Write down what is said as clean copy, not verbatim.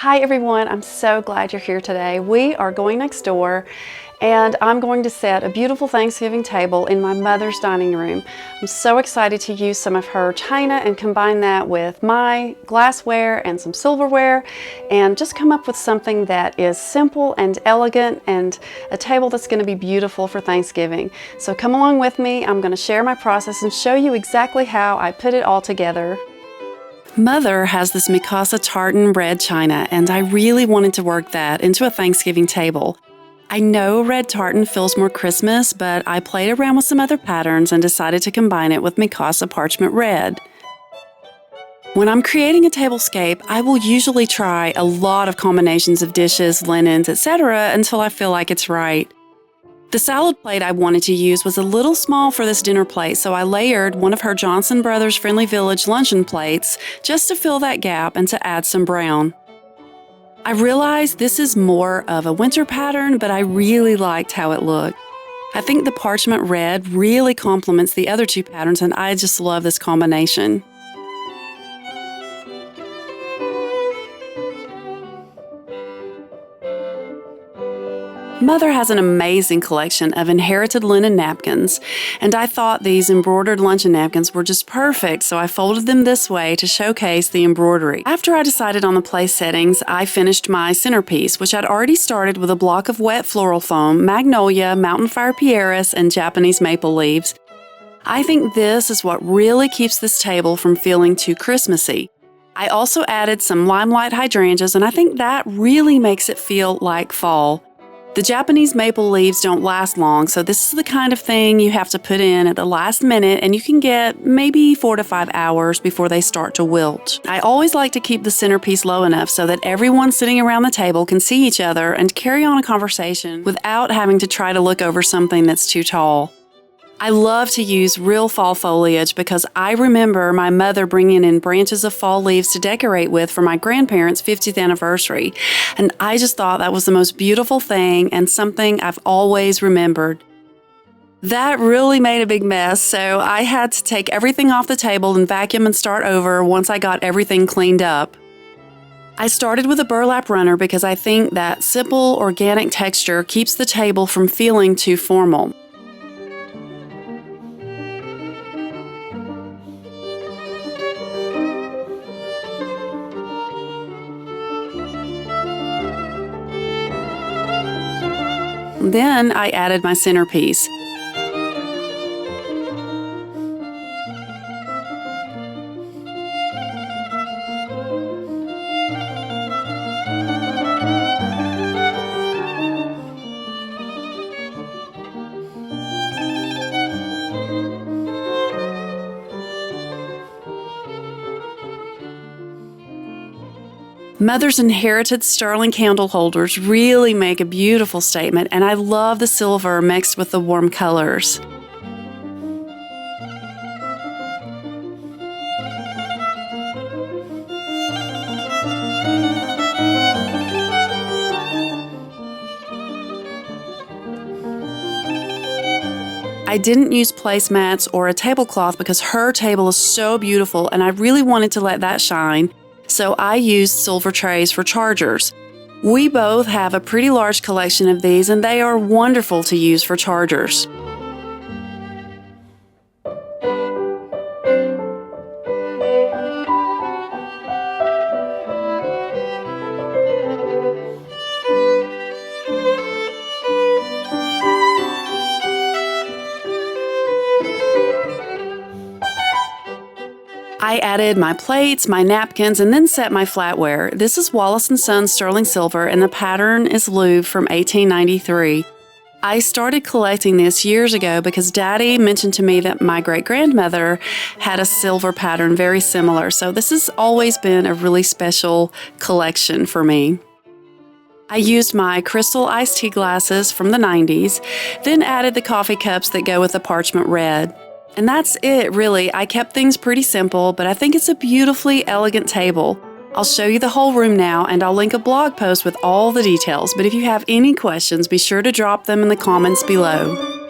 Hi everyone, I'm so glad you're here today. We are going next door and I'm going to set a beautiful Thanksgiving table in my mother's dining room. I'm so excited to use some of her china and combine that with my glassware and some silverware and just come up with something that is simple and elegant and a table that's going to be beautiful for Thanksgiving. So come along with me. I'm going to share my process and show you exactly how I put it all together. Mother has this Mikasa Tartan red china, and I really wanted to work that into a Thanksgiving table. I know red tartan feels more Christmas, but I played around with some other patterns and decided to combine it with Mikasa parchment red. When I'm creating a tablescape, I will usually try a lot of combinations of dishes, linens, etc. until I feel like it's right. The salad plate I wanted to use was a little small for this dinner plate, so I layered one of her Johnson Brothers Friendly Village luncheon plates just to fill that gap and to add some brown. I realized this is more of a winter pattern, but I really liked how it looked. I think the parchment red really complements the other two patterns, and I just love this combination. Mother has an amazing collection of inherited linen napkins, and I thought these embroidered luncheon napkins were just perfect, so I folded them this way to showcase the embroidery. After I decided on the place settings, I finished my centerpiece, which I'd already started with a block of wet floral foam, magnolia, mountain fire pieris, and Japanese maple leaves. I think this is what really keeps this table from feeling too Christmassy. I also added some limelight hydrangeas, and I think that really makes it feel like fall. The Japanese maple leaves don't last long, so this is the kind of thing you have to put in at the last minute, and you can get maybe 4 to 5 hours before they start to wilt. I always like to keep the centerpiece low enough so that everyone sitting around the table can see each other and carry on a conversation without having to try to look over something that's too tall. I love to use real fall foliage because I remember my mother bringing in branches of fall leaves to decorate with for my grandparents' 50th anniversary, and I just thought that was the most beautiful thing and something I've always remembered. That really made a big mess, so I had to take everything off the table and vacuum and start over once I got everything cleaned up. I started with a burlap runner because I think that simple, organic texture keeps the table from feeling too formal. Then I added my centerpiece. Mother's inherited sterling candle holders really make a beautiful statement, and I love the silver mixed with the warm colors. I didn't use placemats or a tablecloth because her table is so beautiful and I really wanted to let that shine. So I used silver trays for chargers. We both have a pretty large collection of these, and they are wonderful to use for chargers. I added my plates, my napkins, and then set my flatware. This is Wallace & Sons sterling silver, and the pattern is Louvre from 1893. I started collecting this years ago because Daddy mentioned to me that my great-grandmother had a silver pattern very similar, so this has always been a really special collection for me. I used my crystal iced tea glasses from the 90s, then added the coffee cups that go with the parchment red. And that's it, really. I kept things pretty simple, but I think it's a beautifully elegant table. I'll show you the whole room now, and I'll link a blog post with all the details, but if you have any questions, be sure to drop them in the comments below.